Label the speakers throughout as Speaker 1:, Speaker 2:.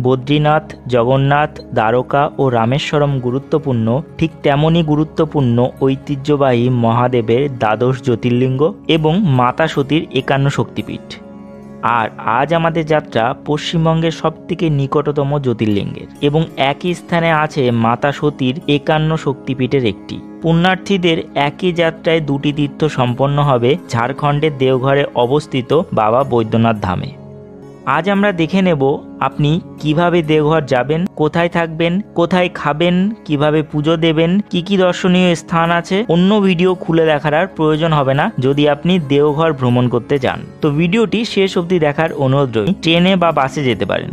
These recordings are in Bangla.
Speaker 1: বদ্রীনাথ, জগন্নাথ, দ্বারকা ও রামেশ্বরম গুরুত্বপূর্ণ, ঠিক তেমনই গুরুত্বপূর্ণ ঐতিহ্যবাহী মহাদেবের দ্বাদশ জ্যোতির্লিঙ্গ এবং মাতা সতীর ৫১ শক্তিপীঠ। আর আজ আমাদের যাত্রা পশ্চিমবঙ্গের সবথেকে নিকটতম জ্যোতির্লিঙ্গের এবং একই স্থানে আছে মাতা সতীর ৫১ শক্তিপীঠের একটি। পুণ্যার্থীদের একই যাত্রায় দুটি তীর্থ সম্পন্ন হবে ঝাড়খণ্ডের দেওঘরে অবস্থিত বাবা বৈদ্যনাথ ধামে। আজ আমরা দেখে নেব আপনি কিভাবে দেওঘর যাবেন, কোথায় থাকবেন, কোথায় খাবেন, কিভাবে পুজো দেবেন, কি কি দর্শনীয় স্থান আছে। অন্য ভিডিও খুলে দেখার আর প্রয়োজন হবে না যদি আপনি দেওঘর ভ্রমণ করতে যান। তো ভিডিওটি শেষ অবধি দেখার অনুরোধ রইল। ট্রেনে বা বাসে যেতে পারেন।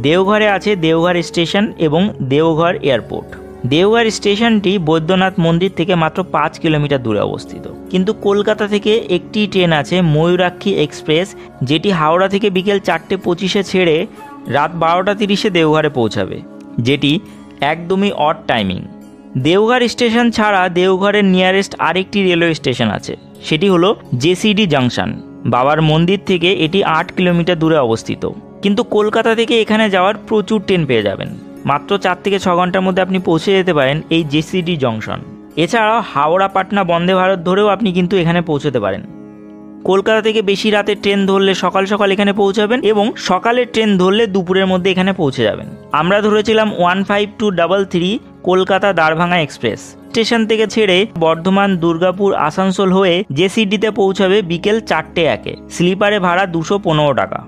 Speaker 1: দেওঘরে আছে দেওঘর স্টেশন এবং দেওঘর এয়ারপোর্ট। দেওঘর স্টেশনটি বৈদ্যনাথ মন্দির থেকে মাত্র ৫ কিলোমিটার দূরে অবস্থিত। কিন্তু কলকাতা থেকে একটি ট্রেন আছে ময়ূরাক্ষী এক্সপ্রেস, যেটি হাওড়া থেকে বিকেল ৪:২৫ ছেড়ে রাত ১২:৩০ দেওঘরে পৌঁছাবে, যেটি একদমই অড টাইমিং। দেওঘর স্টেশন ছাড়া দেওঘরের নিয়ারেস্ট আরেকটি রেলওয়ে স্টেশন আছে, সেটি হলো জেসিডি জাংশন। বাবার মন্দির থেকে এটি ৮ কিলোমিটার দূরে অবস্থিত। কিন্তু কলকাতা থেকে এখানে যাওয়ার প্রচুর ট্রেন পেয়ে যাবেন। মাত্র ৪ থেকে ৬ ঘন্টার মধ্যে আপনি পৌঁছে যেতে পারেন এই জেসিডি জংশন। এছাড়াও হাওড়া পাটনা বন্দে ভারত ধরেও আপনি কিন্তু এখানে পৌঁছতে পারেন। কলকাতা থেকে বেশি রাতের ট্রেন ধরলে সকাল সকাল এখানে পৌঁছাবেন এবং সকালের ট্রেন ধরলে দুপুরের মধ্যে এখানে পৌঁছে যাবেন। আমরা ধরেছিলাম 15233 কলকাতা দ্বারভাঙা এক্সপ্রেস। স্টেশন থেকে ছেড়ে বর্ধমান, দুর্গাপুর, আসানসোল হয়ে জেসিডিতে পৌঁছাবে বিকেল 4:01। স্লিপারে ভাড়া 215 টাকা।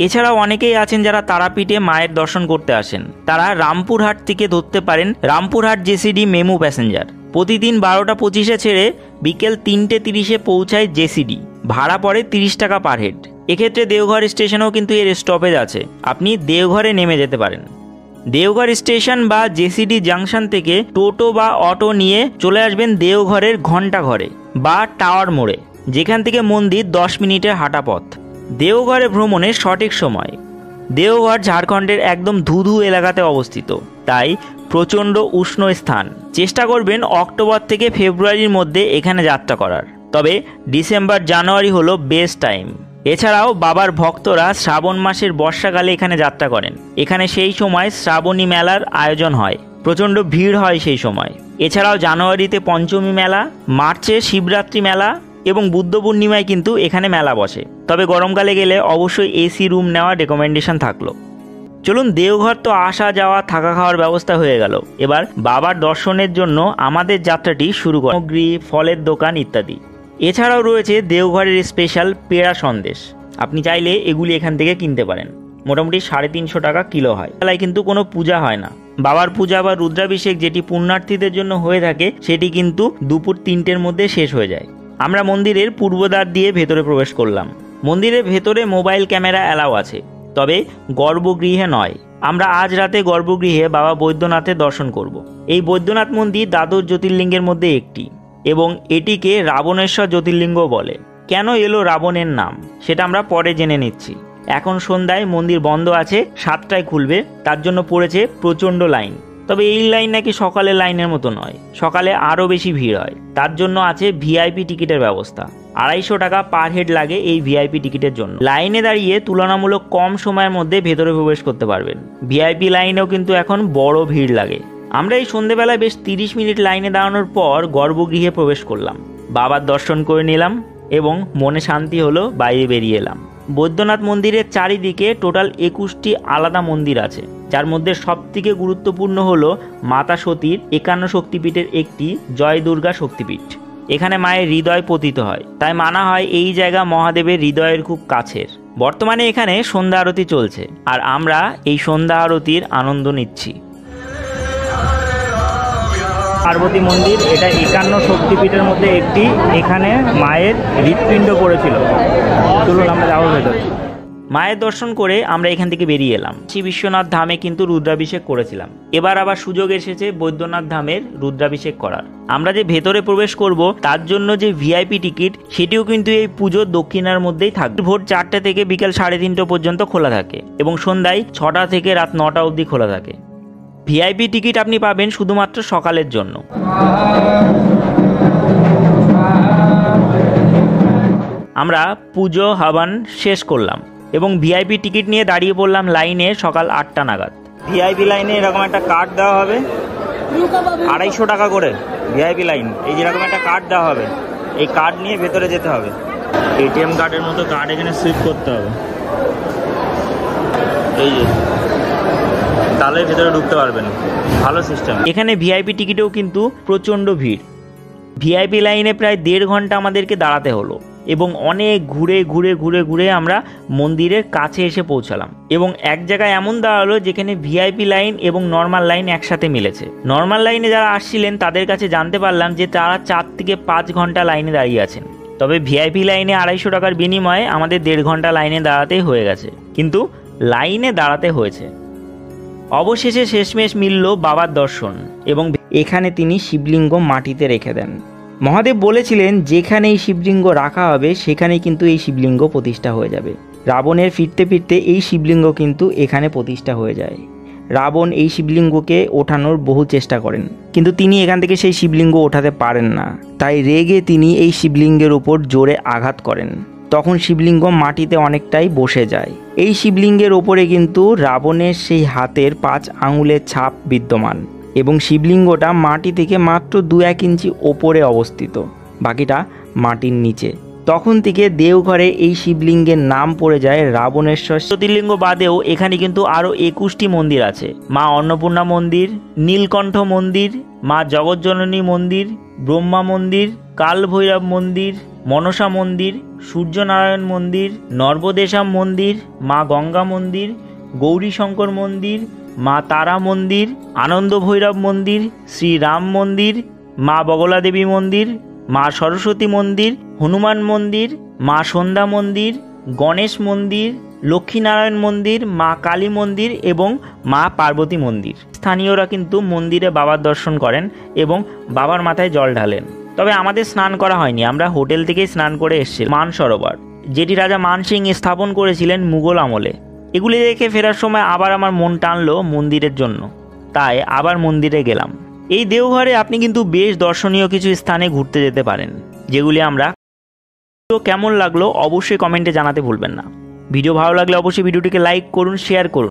Speaker 1: এছাড়াও অনেকেই আছেন যারা তারাপীঠে মায়ের দর্শন করতে আসেন, তারা রামপুরহাট থেকে ধরতে পারেন রামপুরহাট জেসিডি মেমু প্যাসেঞ্জার। প্রতিদিন 12:25 ছেড়ে বিকেল 3:30 পৌঁছায় জেসিডি। ভাড়া পড়ে 30 টাকা পার হেড। এক্ষেত্রে দেওঘর স্টেশনেও কিন্তু এর স্টপেজ আছে, আপনি দেওঘরে নেমে যেতে পারেন। দেওঘর স্টেশন বা জেসিডি জাংশন থেকে টোটো বা অটো নিয়ে চলে আসবেন দেওঘরের ঘণ্টাঘরে বা টাওয়ার মোড়ে, যেখান থেকে মন্দির 10 মিনিটের হাঁটা পথ। দেওঘরে ভ্রমণের সঠিক সময়। দেওঘর ঝাড়খণ্ডের একদম ধুধু এলাকাতে অবস্থিত, তাই প্রচণ্ড উষ্ণ স্থান। চেষ্টা করবেন অক্টোবর থেকে ফেব্রুয়ারির মধ্যে এখানে যাত্রা করার, তবে ডিসেম্বর জানুয়ারি হলো বেস্ট টাইম। এছাড়াও বাবার ভক্তরা শ্রাবণ মাসের বর্ষাকালে এখানে যাত্রা করেন। এখানে সেই সময় শ্রাবণী মেলার আয়োজন হয়, প্রচণ্ড ভিড় হয় সেই সময়। এছাড়াও জানুয়ারিতে পঞ্চমী মেলা, মার্চে শিবরাত্রি মেলা এবং বুদ্ধ পূর্ণিমায় কিন্তু এখানে মেলা বসে। তবে গরমকালে গেলে অবশ্যই এসি রুম নেওয়ার রেকমেন্ডেশন থাকলো। চলুন, দেওঘর তো আসা যাওয়া থাকা খাওয়ার ব্যবস্থা হয়ে গেল। এবার বাবার দর্শনের জন্য আমাদের যাত্রাটি শুরু করা। সামগ্রী, ফলের দোকান ইত্যাদি। এছাড়াও রয়েছে দেওঘরের স্পেশাল পেড়া সন্দেশ। আপনি চাইলে এগুলি এখান থেকে কিনতে পারেন। মোটামুটি 350 টাকা কিলো হয়। বেলায় কিন্তু কোনো পূজা হয় না। বাবার পূজা বা রুদ্রাভিষেক যেটি পুণ্যার্থীদের জন্য হয়ে থাকে, সেটি কিন্তু দুপুর 3টের মধ্যে শেষ হয়ে যায়। আমরা মন্দিরের পূর্বদ্বার দিয়ে ভেতরে প্রবেশ করলাম। মন্দিরের ভেতরে মোবাইল ক্যামেরা অ্যালাউ আছে, তবে গর্ভগৃহে নয়। আমরা আজ রাতে গর্ভগৃহে বাবা বৈদ্যনাথের দর্শন করব। এই বৈদ্যনাথ মন্দির দ্বাদশ জ্যোতির্লিঙ্গের মধ্যে একটি এবং এটিকে রাবণেশ্বর জ্যোতির্লিঙ্গ বলে। কেন এলো রাবণের নাম সেটা আমরা পরে জেনে নিচ্ছি। এখন সন্ধ্যায় মন্দির বন্ধ আছে, 7টায় খুলবে, তার জন্য পড়েছে প্রচণ্ড লাইন। তবে এই লাইন নাকি সকালের লাইনের মতো নয়, সকালে আরও বেশি ভিড় হয়। তার জন্য আছে ভিআইপি টিকিটের ব্যবস্থা। 250 টাকা পার হেড লাগে এই ভিআইপি টিকিটের জন্য। লাইনে দাঁড়িয়ে তুলনামূলক কম সময়ের মধ্যে ভেতরে প্রবেশ করতে পারবেন। ভিআইপি লাইনেও কিন্তু এখন বড় ভিড় লাগে। আমরা এই সন্ধেবেলায় বেশ 30 মিনিট লাইনে দাঁড়ানোর পর গর্ভগৃহে প্রবেশ করলাম, বাবার দর্শন করে নিলাম এবং মনে শান্তি হলো, বাইরে বেরিয়ে এলাম। বৈদ্যনাথ মন্দিরের চারিদিকে টোটাল 21টি আলাদা মন্দির আছে, যার মধ্যে সবথেকে গুরুত্বপূর্ণ হলো মাতা সতীর ৫১ শক্তিপীঠের একটি জয় দুর্গা শক্তিপীঠ। এখানে মায়ের হৃদয় পতিত হয়, তাই মানা হয় এই জায়গা মহাদেবের হৃদয়ের খুব কাছের। বর্তমানে এখানে সন্ধ্যা আরতি চলছে, আর আমরা এই সন্ধ্যা আরতির আনন্দ নিচ্ছি। পার্বতী মন্দির, এটা ৫১ শক্তিপীঠের মধ্যে একটি। এখানে মায়ের হৃৎপিণ্ড পড়েছিল। চলুন আমরা যাবো ভেতরে। মায়ের দর্শন করে আমরা এখান থেকে বেরিয়ে এলাম। শ্রী বিশ্বনাথ ধামে কিন্তু রুদ্রাভিষেক করেছিলাম, এবার আবার সুযোগ এসেছে বৈদ্যনাথ ধামের রুদ্রাভিষেক করার। আমরা যে ভেতরে প্রবেশ করব তার জন্য যে ভিআইপি টিকিট, সেটিও কিন্তু এই পুজোর দক্ষিণার মধ্যেই থাকবে। ভোর 4টে থেকে বিকেল 3:30 পর্যন্ত খোলা থাকে এবং সন্ধ্যায় 6টা থেকে রাত 9টা অবধি খোলা থাকে। ভিআইপি টিকিট আপনি পাবেন শুধুমাত্র সকালের জন্য। আমরা পুজো হাবান শেষ করলাম। এবং ভিআইপি টিকিট নিয়ে দাঁড়িয়ে পড়লাম লাইনে সকাল 8টা নাগাদ। ভিআইপি লাইনে এরকম একটা কার্ড দেওয়া হবে, 250 টাকা করে ভিআইপি লাইন। এই যেরকম একটা কার্ড দেওয়া হবে, এই কার্ড নিয়ে ভেতরে যেতে হবে। এটিএম কার্ডের মতো কার্ড এখানে সুইপ করতে হবে, এই যে, তাহলে ভেতরে ঢুকতে পারবেন। ভালো সিস্টেম। এখানে ভিআইপি টিকিটেও কিন্তু প্রচণ্ড ভিড়। ভিআইপি লাইনে প্রায় 1.5 ঘন্টা আমাদেরকে দাঁড়াতে হলো এবং অনেক ঘুরে ঘুরে ঘুরে ঘুরে আমরা মন্দিরের কাছে এসে পৌঁছালাম। এবং এক জায়গায় এমন দাঁড়ালো যেখানে ভিআইপি লাইন এবং নর্মাল লাইন একসাথে মিলেছে। নর্মাল লাইনে যারা আসছিলেন তাদের কাছে জানতে পারলাম যে তারা 4 থেকে 5 ঘন্টা লাইনে দাঁড়িয়ে আছেন। তবে ভিআইপি লাইনে 250 টাকার বিনিময়ে আমাদের 1.5 ঘন্টা লাইনে দাঁড়াতেই হয়ে গেছে, কিন্তু লাইনে দাঁড়াতে হয়েছে। অবশেষে শেষমেশ মিলল বাবার দর্শন এবং এখানে তিনি শিবলিঙ্গ মাটিতে রেখে দেন। মহাদেব বলেছিলেন যেখানে এই শিবলিঙ্গ রাখা হবে সেখানেই কিন্তু এই শিবলিঙ্গ প্রতিষ্ঠা হয়ে যাবে। রাবণের ফিরতে ফিরতে এই শিবলিঙ্গ কিন্তু এখানে প্রতিষ্ঠা হয়ে যায়। রাবণ এই শিবলিঙ্গকে ওঠানোর বহু চেষ্টা করেন, কিন্তু তিনি এখান থেকে সেই শিবলিঙ্গ ওঠাতে পারেন না। তাই রেগে তিনি এই শিবলিঙ্গের উপর জোরে আঘাত করেন। তখন শিবলিঙ্গ মাটিতে অনেকটাই বসে যায়। এই শিবলিঙ্গের ওপরে কিন্তু রাবণের সেই হাতের 5 আঙুলের ছাপ বিদ্যমান এবং শিবলিঙ্গটা মাটি থেকে মাত্র 2-1 ইঞ্চি ওপরে অবস্থিত, বাকিটা মাটির নিচে। তখন থেকে দেওঘরে এই শিবলিঙ্গের নাম পড়ে যায় রাবণেশ্বর জ্যোতির্লিঙ্গ। বাদেও এখানে কিন্তু আরও 21টি মন্দির আছে। মা অন্নপূর্ণা মন্দির, নীলকণ্ঠ মন্দির, মা জগজ্জননী মন্দির, ব্রহ্মা মন্দির, কালভৈরব মন্দির, মনসা মন্দির, সূর্যনারায়ণ মন্দির, নর্বদেশাম মন্দির, মা গঙ্গা মন্দির, গৌরীশঙ্কর মন্দির, মা তারা মন্দির, আনন্দ ভৈরব মন্দির, শ্রীরাম মন্দির, মা বগলা দেবী মন্দির, মা সরস্বতী মন্দির, হনুমান মন্দির, মা সন্ধ্যা মন্দির, গণেশ মন্দির, লক্ষ্মীনারায়ণ মন্দির, মা কালী মন্দির এবং মা পার্বতী মন্দির। স্থানীয়রা কিন্তু মন্দিরে বাবার দর্শন করেন এবং বাবার মাথায় জল ঢালেন। তবে আমাদের স্নান করা হয়নি, আমরা হোটেল থেকেই স্নান করে এসেছিলাম। মানসরোবর, যেটি রাজা মানসিং স্থাপন করেছিলেন মুঘল আমলে। এগুলি দেখে ফেরার সময় আবার আমার মন টানলো মন্দিরের জন্য, তাই আবার মন্দিরে গেলাম। এই দেওঘরে আপনি কিন্তু বেশ দর্শনীয় কিছু স্থানে ঘুরতে যেতে পারেন, যেগুলি আমরা। তো কেমন লাগলো অবশ্যই কমেন্টে জানাতে ভুলবেন না। ভিডিও ভালো লাগলে অবশ্যই ভিডিওটিকে লাইক করুন, শেয়ার করুন।